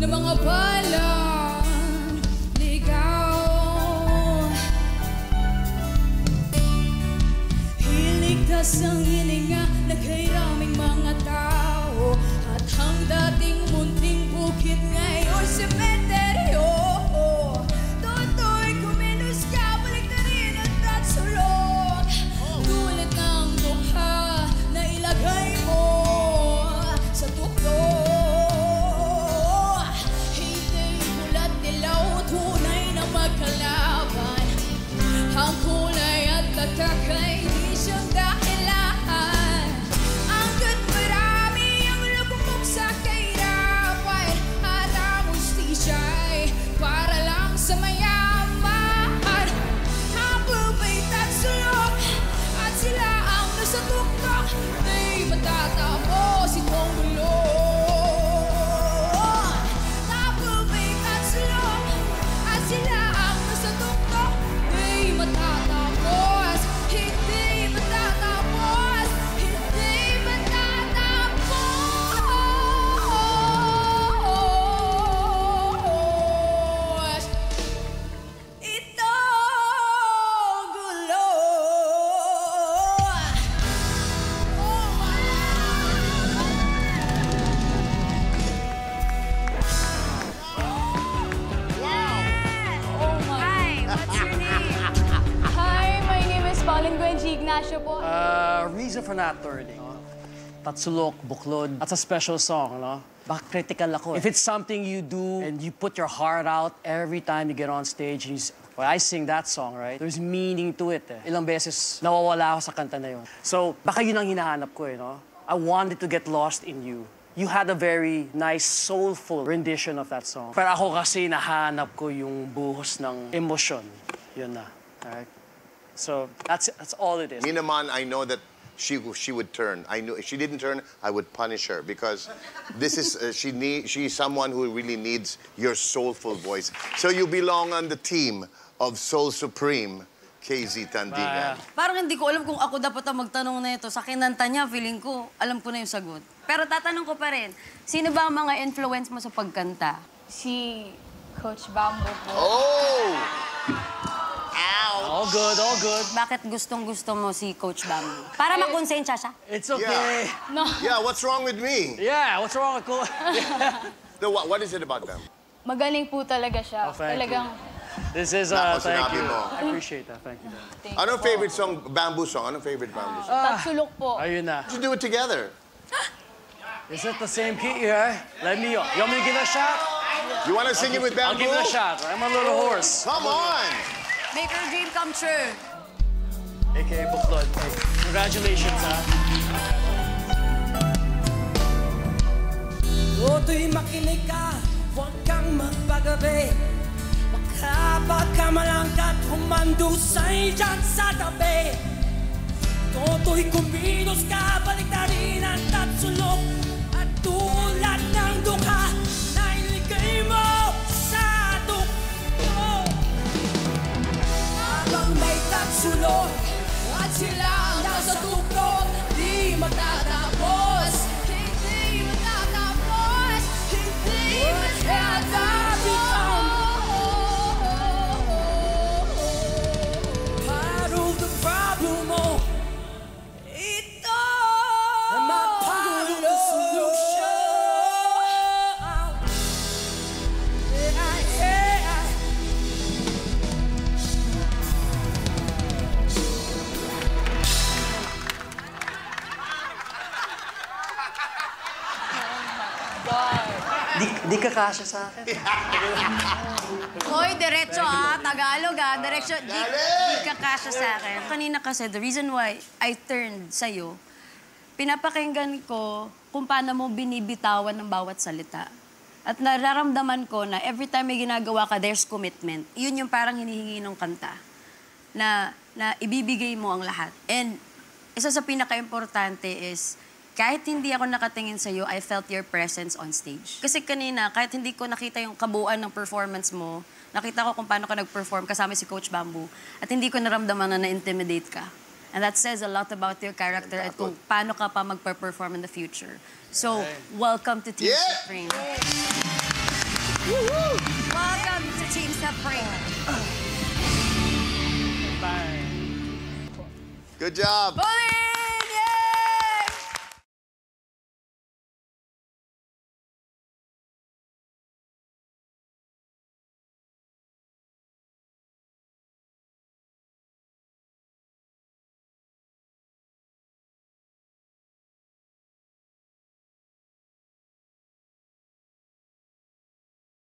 ng mga balang ligaw. Hiligtas ang hilinga, naghiraming mga tao, at ang dating munting bukid ngayon sementeryo. Toto'y kumilos ka, balik na rin at tatsulog, tulad ng dukha na ilagay mo sa tukto. Hindi kulat nilaw, tunay na magkalaban, ang kulay at takakay di siyang dahilan. Hanggat marami ang lubog sa kahirapan, at ang hustisya'y para lang sa mayaman. Habang may tatsulok at sila ang nasa tuktok, di matatapos itong gulo. Habang may tatsulok at sila ang nasa tuktok, di matatapos, hindi matatapos, hindi matatapos itong gulo. Hi, what's your name? Hi, my name is Pauline Gwenji Ignacio po. Reason for not turning. Tatsulok, buklod. That's a special song, no? Baka critical ako. If it's something you do and you put your heart out every time you get on stage, and when I sing that song, right? There's meaning to it, eh. Ilang beses nawawala ako sa kanta na yun. So, baka yun ang hinahanap ko, eh, no? I wanted to get lost in you. You had a very nice, soulful rendition of that song. Pero ako kasi nahanap ko yung buhos ng emosyon. Yun na, alright? So, that's all it is. Me naman, I know that she would turn. I knew if she didn't turn, I would punish her because this is she's someone who really needs your soulful voice. So you belong on the team of Soul Supreme, KZ Tandingan. Parang hindi ko alam kung ako dapat ang magtanong na ito. Sa kinanta niya, feeling ko, alam ko na yung sagot. Pero tatanong ko pa rin, sino ba ang mga influence mo sa pagkanta? Si Coach Bamboo po. Oh! All good, all good. Bakit gustong-gusto mo si Coach Bamboo? Para makonsensya siya? It's okay. Yeah. No. Yeah, what's wrong with me? Yeah, what's wrong with cool? What is it about them? Magaling po talaga siya. Oh, thank Talagang, This is, Nako, thank sinabi you. mo. I appreciate that, thank you. Anong favorite song, bamboo song? Anong favorite bamboo song? tatsulok po. Ayun na. Let's do it together. Is it the same key here? Let me, you want me to give it a shot? You want to sing it with I'll bamboo? give it a shot. I'm a little hoarse. Come on! Make her dream come true. AKA Buklod. Hey, congratulations, ha? Toto'y makinig ka, huwag kang magpagabi. Makapagkamalangkat, humandusay dyan sa tabi. Toto'y kumilos ka, balik na rin ang tatsulok. At tulad ng dukha na iligay mo sa tukto. Habang may tatsulok At sila ang nasa tuktok, di matatapos, hindi matatapos, hindi matatapos. part of the problem mo. Ito And my part of the solution. Yeah. Di ka kasya sa akin. Hoy, diretso Tagalog diretso. Di ka kasya sa akin. Kanina kasi, the reason why I turned sa'yo, pinapakinggan ko kung paano mo binibitawan ng bawat salita. At nararamdaman ko na every time may ginagawa ka, there's commitment. Yun yung parang hinihingi ng kanta. Na ibibigay mo ang lahat. And isa sa pinaka-importante is, kahit hindi ako nakatingin sa'yo, I felt your presence on stage. Kasi kanina, kahit hindi ko nakita yung kabuuan ng performance mo, nakita ko kung paano ka nag-perform kasama si Coach Bamboo, at hindi ko naramdaman na na-intimidate ka. And that says a lot about your character at kung paano ka pa mag-perform in the future. So, welcome to Team Supreme. frame. Good job. Pauline!